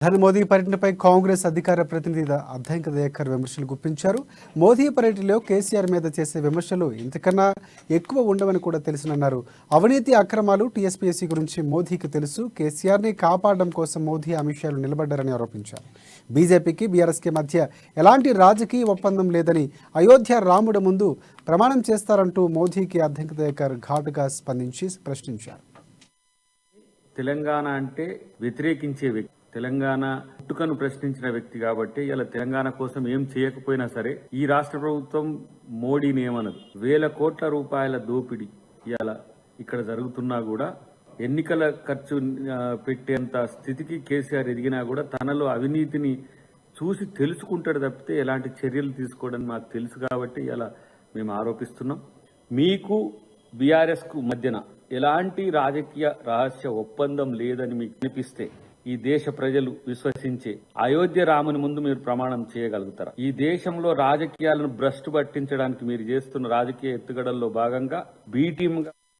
ప్రధాని మోదీ పర్యటనపై కాంగ్రెస్ అధికార ప్రతినిధి అద్దంకి దయాకర్ విమర్శలు గుప్పించారు. మోదీ పర్యటనలో కేసీఆర్ మీద చేసే విమర్శలు ఇంతకన్నా ఎక్కువ ఉండవని కూడా తెలుసునన్నారు. అవినీతి అక్రమాలు టీఎస్పీఎస్సీ గురించి మోదీకి తెలుసు. కేసీఆర్ని కాపాడడం కోసం మోదీ ఆ విషయాలు నిలబడ్డారని ఆరోపించారు. బీజేపీకి బీఆర్ఎస్కి మధ్య ఎలాంటి రాజకీయ ఒప్పందం లేదని, అయోధ్య రాముడు ముందు ప్రమాణం చేస్తారంటూ మోదీకి అద్దంకి దయాకర్ ఘాటుగా స్పందించి ప్రశ్నించారు. తెలంగాణ అంటే వ్యతిరేకించే వ్యక్తి, తెలంగాణ పుట్టుకను ప్రశ్నించిన వ్యక్తి కాబట్టి ఇలా తెలంగాణ కోసం ఏం చేయకపోయినా సరే ఈ రాష్ట్ర ప్రభుత్వం మోడీని ఏమనదు. 1000 కోట్ల రూపాయల దోపిడీ ఇలా ఇక్కడ జరుగుతున్నా కూడా ఎన్నికల ఖర్చు పెట్టేంత స్థితికి కేసీఆర్ ఎదిగినా కూడా తనలో అవినీతిని చూసి తెలుసుకుంటాడు తప్పితే ఎలాంటి చర్యలు తీసుకోవడం మాకు తెలుసు కాబట్టి ఇలా మేము ఆరోపిస్తున్నాం. మీకు బీఆర్ఎస్ కు మధ్యన ఎలాంటి రాజకీయ రహస్య ఒప్పందం లేదని మీకు అనిపిస్తే ఈ దేశ ప్రజలు విశ్వసించే అయోధ్య రాముని ముందు మీరు ప్రమాణం చేయగలుగుతారా? ఈ దేశంలో రాజకీయాలను భ్రష్టు పట్టించడానికి మీరు చేస్తున్న రాజకీయ ఎత్తుగడల్లో భాగంగా బి టీమ్